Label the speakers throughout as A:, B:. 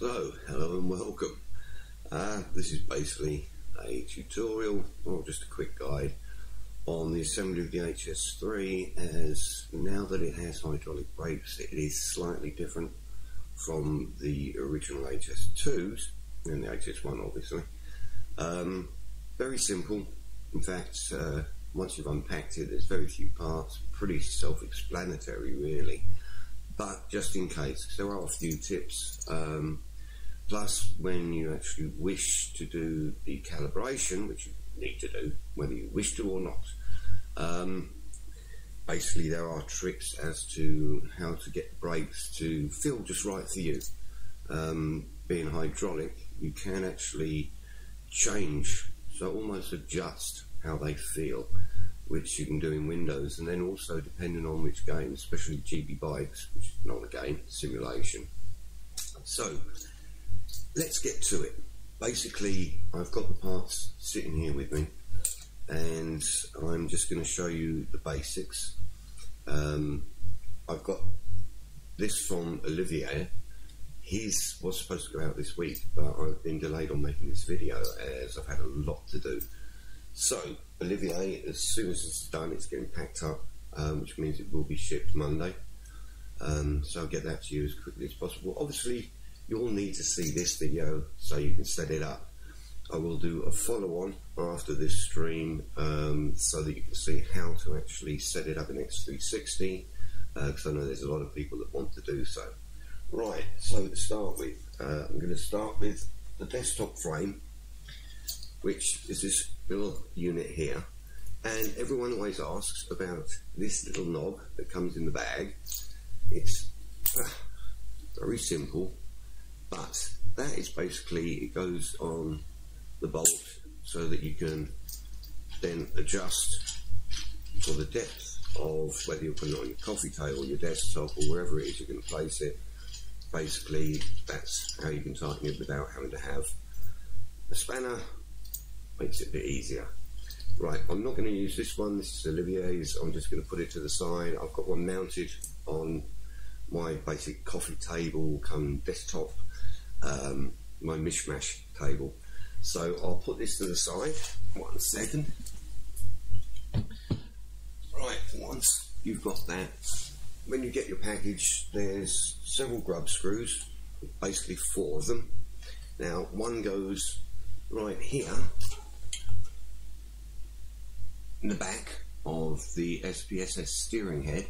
A: So, hello and welcome. This is basically a tutorial, or just a quick guide, on the assembly of the Hs3, as now that it has hydraulic brakes, it is slightly different from the original Hs2s, and the Hs1 obviously. Very simple. In fact, once you've unpacked it, there's very few parts, pretty self-explanatory really. But just in case, there are a few tips. Plus, when you actually wish to do the calibration, which you need to do, whether you wish to or not, basically there are tricks as to how to get the brakes to feel just right for you. Being hydraulic, you can actually change, so almost adjust how they feel, which you can do in Windows, and then also depending on which game, especially GB bikes, which is not a game, simulation. So let's get to it. Basically, I've got the parts sitting here with me, and I'm just going to show you the basics. I've got this from Olivier. His was supposed to go out this week, but I've been delayed on making this video as I've had a lot to do. So, Olivier, as soon as it's done, it's getting packed up, which means it will be shipped Monday. So I'll get that to you as quickly as possible. Obviously, you'll need to see this video so you can set it up. I will do a follow-on after this stream so that you can see how to actually set it up in Hs3, because I know there's a lot of people that want to do so. Right, so to start with, I'm going to start with the desktop frame, which is this little unit here, and everyone always asks about this little knob that comes in the bag. It's very simple, but that is basically, it goes on the bolt so that you can then adjust for the depth of whether you're putting it on your coffee table, your desktop, or wherever it is you're going to place it. Basically, that's how you can tighten it without having to have a spanner. Makes it a bit easier. Right, I'm not going to use this one. This is Olivier's. I'm just going to put it to the side. I've got one mounted on my basic coffee table come desktop, my mishmash table. So I'll put this to the side. 1 second. Right, once you've got that, when you get your package, there's several grub screws, basically 4 of them. Now, one goes right here in the back of the SPSS steering head.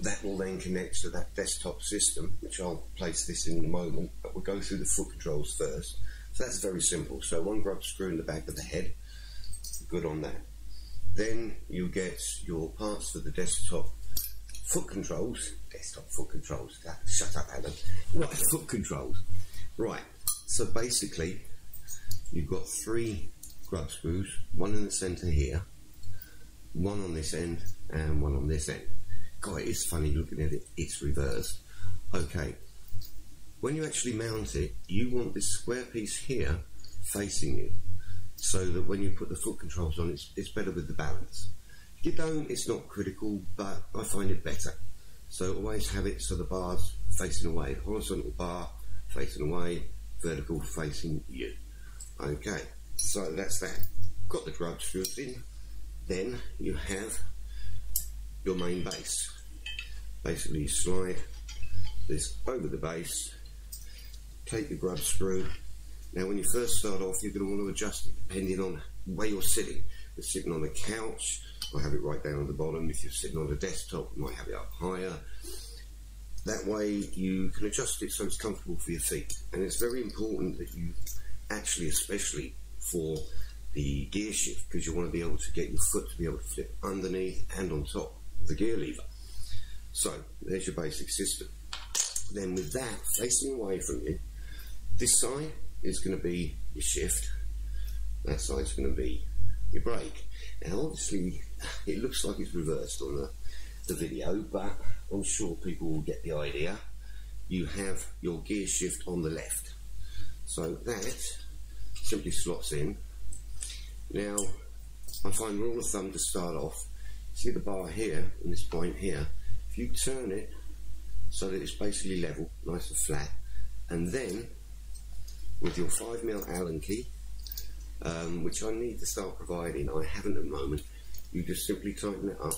A: That will then connect to that desktop system, which I'll place this in a moment, but we'll go through the foot controls first. So that's very simple. So one grub screw in the back of the head, good on that. Then you get your parts for the desktop foot controls. Desktop foot controls. Shut up, Alan. Right, foot controls. Right, so basically you've got 3 grub screws, one in the centre here, one on this end, and one on this end. God, it is funny looking at it, it's reversed. Okay, when you actually mount it, you want this square piece here facing you, so that when you put the foot controls on, it's better with the balance. If you don't, it's not critical, but I find it better. So always have it so the bar's facing away, the horizontal bar facing away, vertical facing you. Okay, so that's that. Got the grub screws in. Then you have your main base. Basically, you slide this over the base, take the grub screw. Now, when you first start off, you're going to want to adjust it depending on where you're sitting. If you're sitting on a couch, I'll have it right down at the bottom. If you're sitting on a desktop, you might have it up higher. That way, you can adjust it so it's comfortable for your feet. And it's very important that you actually, especially for the gear shift, because you want to be able to get your foot to be able to flip underneath and on top of the gear lever. So there's your basic system. Then with that facing away from you, this side is going to be your shift, that side's going to be your brake. Now obviously it looks like it's reversed on the video, but I'm sure people will get the idea. You have your gear shift on the left, so that simply slots in. Now, I find rule of thumb to start off, see the bar here and this point here, if you turn it so that it's basically level, nice and flat, And then with your 5mm Allen key, which I need to start providing, I haven't at the moment, you just simply tighten it up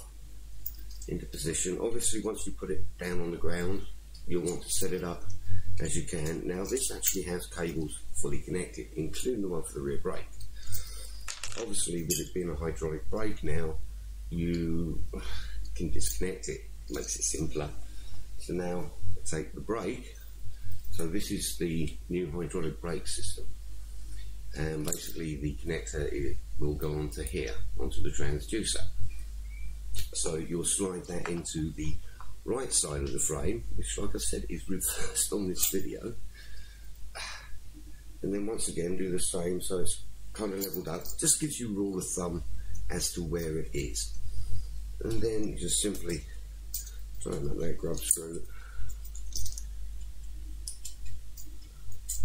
A: into position. Obviously once you put it down on the ground, you'll want to set it up as you can. Now this actually has cables fully connected, including the one for the rear brake. Obviously with it being a hydraulic brake now, you can disconnect it, makes it simpler. So now I take the brake. So this is the new hydraulic brake system, and basically the connector will go onto here, onto the transducer. So you'll slide that into the right side of the frame, which like I said is reversed on this video, and then once again do the same so it's kind of leveled up. Just gives you rule of thumb as to where it is, and then you just simply tighten up that grub screw.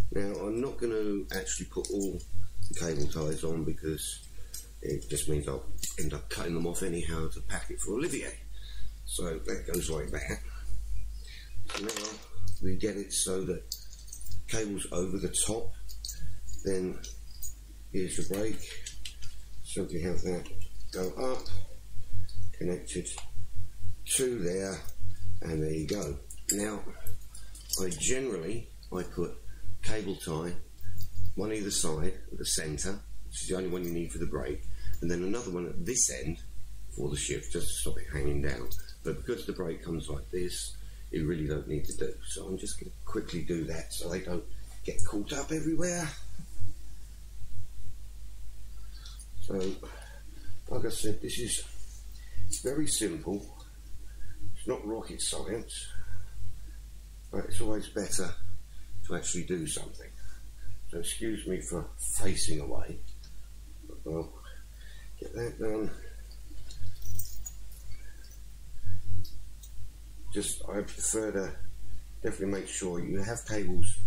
A: Now I'm not going to actually put all the cable ties on because it just means I'll end up cutting them off anyhow to pack it for Olivier. So that goes like that. So now we get it so that cable's over the top. Then here's your brake. Simply have that go up, connected to there, and there you go. Now I put cable tie, one either side of the centre, which is the only one you need for the brake, and then another one at this end for the shift, just to stop it hanging down. But because the brake comes like this, you really don't need to do. So I'm just going to quickly do that so they don't get caught up everywhere. So, like I said, this is very simple. It's not rocket science, but it's always better to actually do something. So excuse me for facing away, but we'll get that done. I prefer to definitely make sure you have cables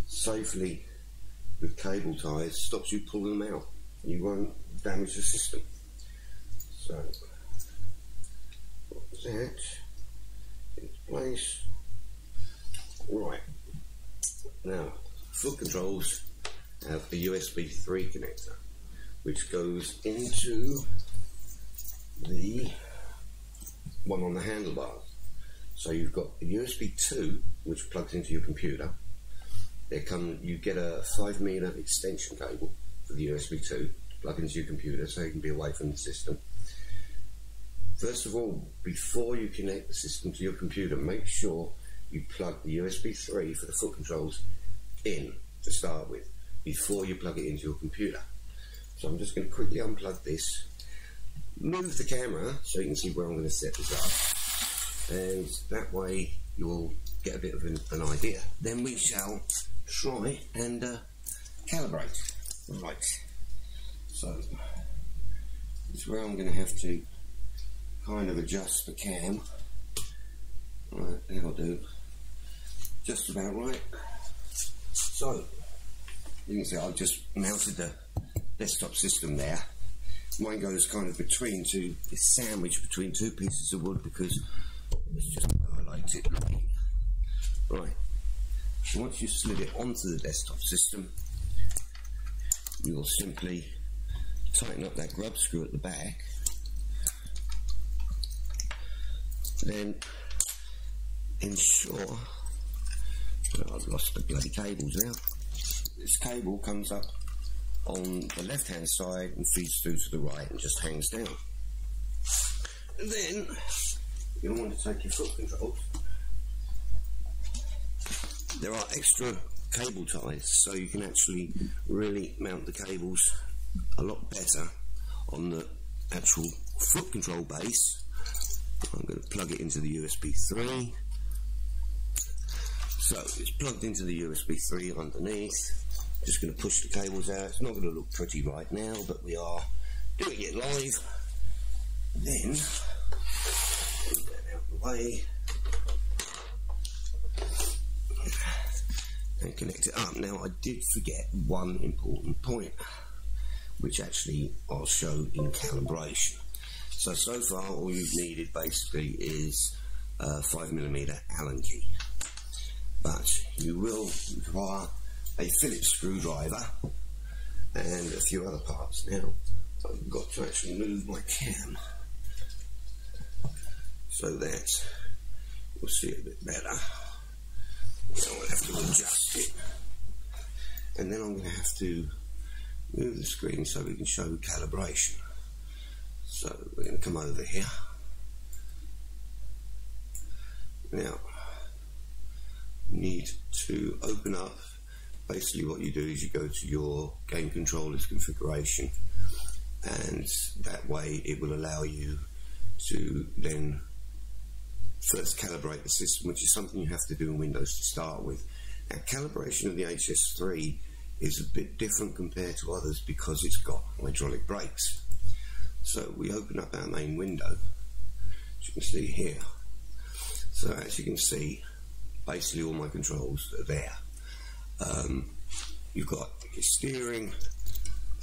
A: safely with cable ties. Stops you pulling them out. You won't damage the system. So put that into place. Right, now foot controls have a USB 3 connector which goes into the one on the handlebars. So you've got a USB 2 which plugs into your computer. You get a 5mm extension cable for the USB 2 to plug into your computer so you can be away from the system. First of all, before you connect the system to your computer, make sure you plug the USB 3 for the foot controls in to start with, before you plug it into your computer. So I'm just going to quickly unplug this, move the camera so you can see where I'm going to set this up, and that way you'll get a bit of an idea. Then we shall try and calibrate. Right, so this is where I'm going to have to kind of adjust the cam. Right, that'll do. Just about right. So you can see I've just mounted the desktop system there. Mine goes kind of between two, it's sandwiched between two pieces of wood because it's just how I liked it. Right, so once you slid it onto the desktop system, you will simply tighten up that grub screw at the back. Then ensure, I've lost the bloody cables now. This cable comes up on the left hand side and feeds through to the right and just hangs down. And then you'll want to take your foot controls. There are extra cable ties, so you can actually really mount the cables a lot better on the actual foot control base. I'm going to plug it into the USB 3. So it's plugged into the USB 3 underneath. Just going to push the cables out. It's not going to look pretty right now, but we are doing it live. Then move that out of the way and connect it up. Now I did forget one important point, which actually I'll show in calibration. So far all you've needed basically is a 5mm Allen key. but you will require a Phillips screwdriver and a few other parts. Now I've got to actually move my cam so that you'll see it a bit better. Now I'll have to adjust it, and then I'm going to have to move the screen so we can show calibration. So we're going to come over here. Now you need to open up. Basically what you do is you go to your game controller's configuration, and that way it will allow you to then first calibrate the system, which is something you have to do in Windows to start with. Now, calibration of the Hs3 is a bit different compared to others because it's got hydraulic brakes. So we open up our main window, as you can see here. So as you can see, basically all my controls are there. You've got your steering,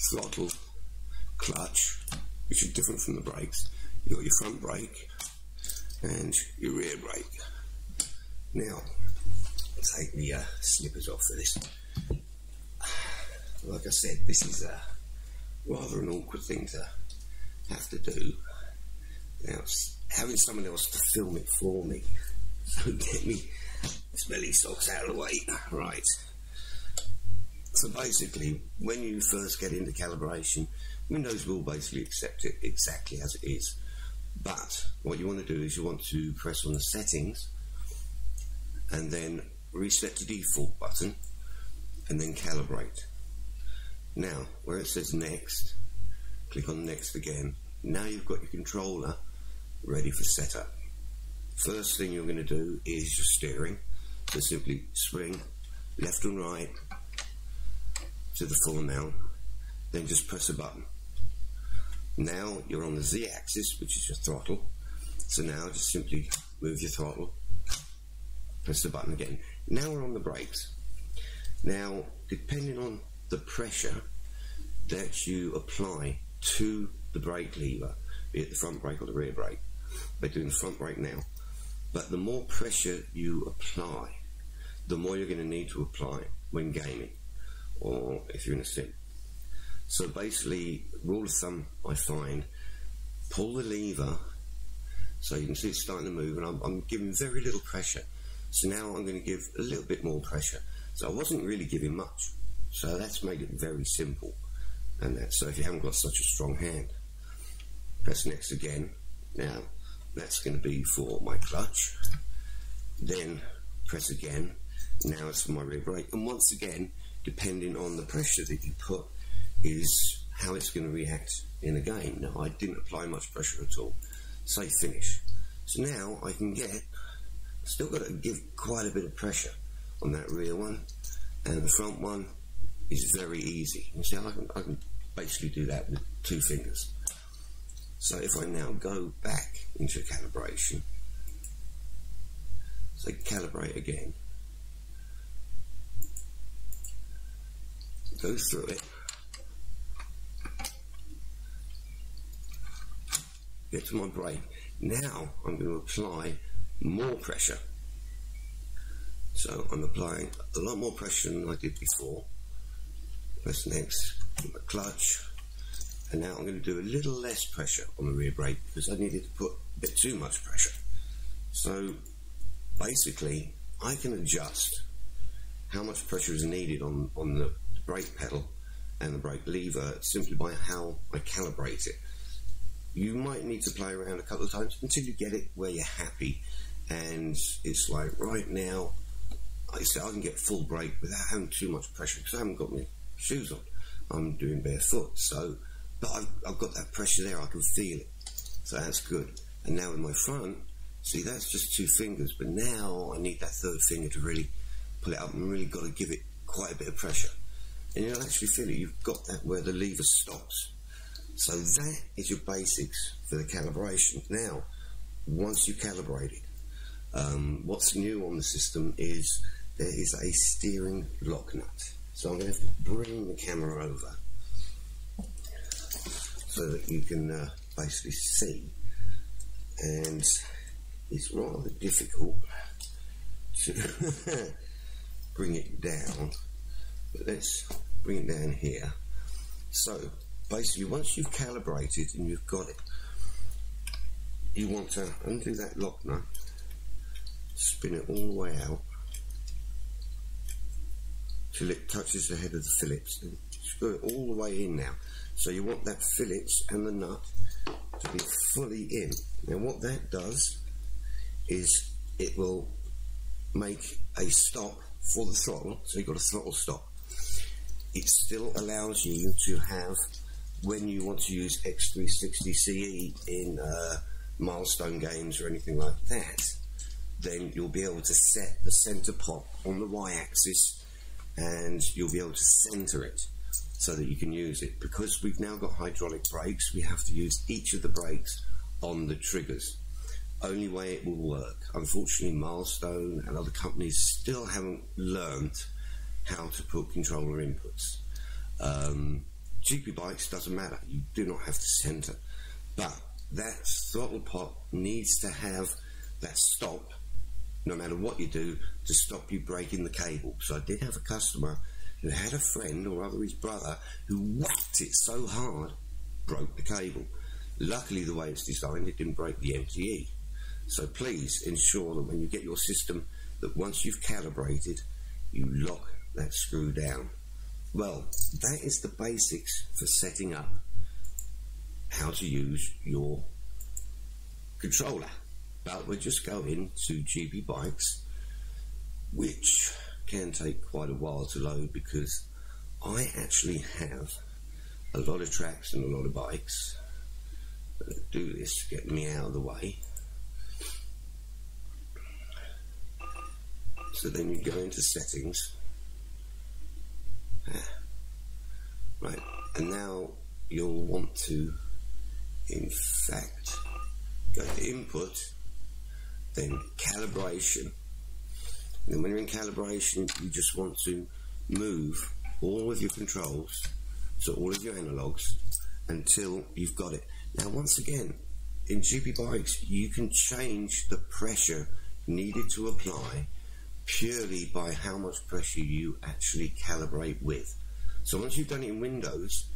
A: throttle, clutch, which are different from the brakes. You've got your front brake and your rear brake. Now, I'll take the slippers off for this. Like I said, this is rather an awkward thing to have to do. Now, having someone else to film it for me, so get me smelly socks out of the way. Right. So basically, when you first get into calibration, Windows will basically accept it exactly as it is. But what you want to do is you want to press on the settings and then reset to default button and then calibrate. Now, where it says next, click on next again. Now you've got your controller ready for setup. First thing you're going to do is your steering. So simply swing left and right to the full amount, then just press a button. Now you're on the Z axis, which is your throttle. So now just simply move your throttle, press the button again. Now we're on the brakes. Now, depending on the pressure that you apply to the brake lever, be it the front brake or the rear brake, we're doing the front brake now, but the more pressure you apply, the more you're going to need to apply when gaming or if you're in a sim. So basically, rule of thumb I find, pull the lever so you can see it's starting to move, and I'm giving very little pressure. So now I'm going to give a little bit more pressure. So I wasn't really giving much. So let's make it very simple. And that, so if you haven't got such a strong hand, press next again. Now that's going to be for my clutch. Then press again. Now it's for my rear brake. And once again, depending on the pressure that you put, is how it's going to react in a game. Now I didn't apply much pressure at all. Say finish. So now I can get, still got to give quite a bit of pressure on that rear one, and the front one is very easy. You see how I can basically do that with 2 fingers. So if I now go back into calibration, so calibrate again, go through it, get to my brake. Now I'm going to apply more pressure. So I'm applying a lot more pressure than I did before. Press next, my clutch, and now I'm going to do a little less pressure on the rear brake because I needed to put a bit too much pressure. So basically, I can adjust how much pressure is needed on the brake pedal and the brake lever simply by how I calibrate it. You might need to play around a couple of times until you get it where you're happy, and it's like right now I can get full brake without having too much pressure because I haven't got my shoes on. I'm doing barefoot, so but I've got that pressure there, I can feel it, so that's good. And now with my front, see, that's just 2 fingers, but now I need that 3rd finger to really pull it up and really got to give it quite a bit of pressure, and you'll actually feel it. You've got that where the lever stops. So that is your basics for the calibration. Now, once you calibrate it, what's new on the system is there is a steering lock nut. So I'm going to have to bring the camera over so that you can basically see. And it's rather difficult to bring it down, but let's bring it down here. So basically, once you've calibrated and you've got it, you want to undo that lock nut, spin it all the way out till it touches the head of the Phillips, and screw it all the way in now. So you want that Phillips and the nut to be fully in. Now what that does is it will make a stop for the throttle, so you've got a throttle stop. It still allows you to have, when you want to use X360 CE in milestone games or anything like that, then you'll be able to set the center pop on the y-axis and you'll be able to center it so that you can use it. Because we've now got hydraulic brakes, we have to use each of the brakes on the triggers. Only way it will work. Unfortunately, Milestone and other companies still haven't learned how to put controller inputs. GP bikes doesn't matter, you do not have to center, but that throttle pop needs to have that stop, no matter what you do, to stop you breaking the cable. So I did have a customer who had a friend, or rather his brother, who whacked it so hard, broke the cable. Luckily, the way it's designed, it didn't break the MTE. So please ensure that when you get your system, that once you've calibrated, you lock that screw down. Well, that is the basics for setting up how to use your controller. But we're just going to GP bikes, which can take quite a while to load because I actually have a lot of tracks and a lot of bikes that do this, get me out of the way. So then you go into settings. Right, and now you'll want to, in fact, go to input, then calibration. And when you're in calibration, you just want to move all of your controls, so all of your analogs, until you've got it. Now, once again, in GP bikes, you can change the pressure needed to apply purely by how much pressure you actually calibrate with. So once you've done it in Windows,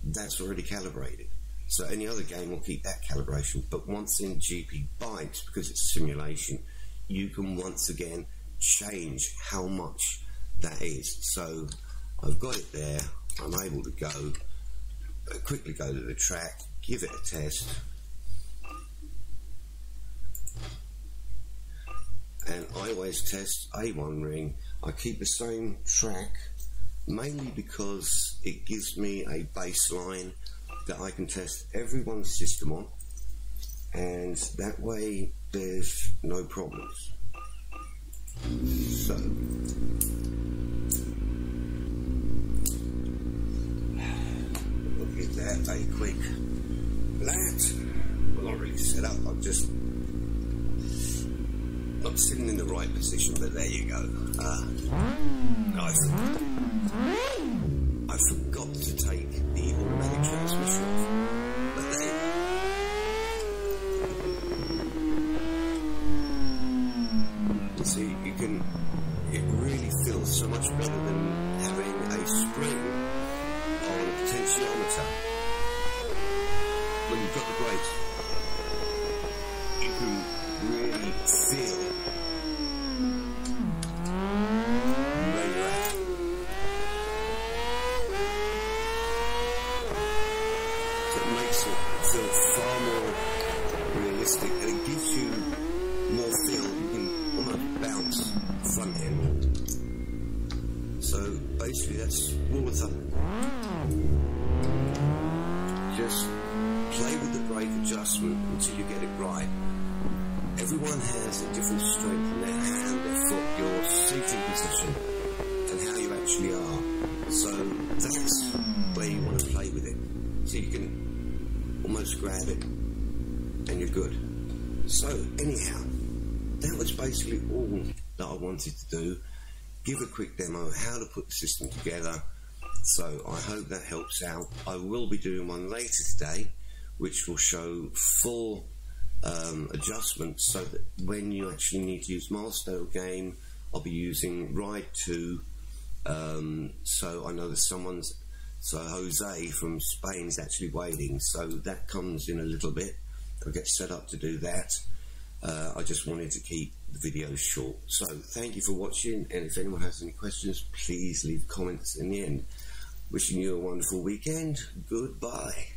A: that's already calibrated. So any other game will keep that calibration, but once in GP bikes, because it's simulation, you can once again change how much that is. So I've got it there, I'm able to go, quickly go to the track, give it a test, and I always test A1 ring. I keep the same track, mainly because it gives me a baseline that I can test everyone's system on, and that way there's no problems. So look at that, a quick that. Well, not really set up, I'm just not sitting in the right position, but there you go. I forgot to take the automatic transmission off, but there you see, you can, it really feels so much better than having a spring on a potentiometer. When you've got the brakes, you can really feel where you're at. So it makes it feel far more realistic, and it gives you more feel. You can almost bounce front end. So basically that's rule of thumb. Just play with the brake adjustment until you get it right. Everyone has a different strength in their hand, their foot, your seating position, and how you actually are. So that's where you want to play with it. So you can almost grab it and you're good. So anyhow, that was basically all that I wanted to do. Give a quick demo how to put the system together. So I hope that helps out. I will be doing one later today, which will show full adjustments, so that when you actually need to use milestone game I'll be using Ride 2. So I know that so Jose from Spain is actually waiting, so that comes in a little bit. I'll get set up to do that. I just wanted to keep the videos short. So thank you for watching, and if anyone has any questions, please leave comments in the end. Wishing you a wonderful weekend. Goodbye.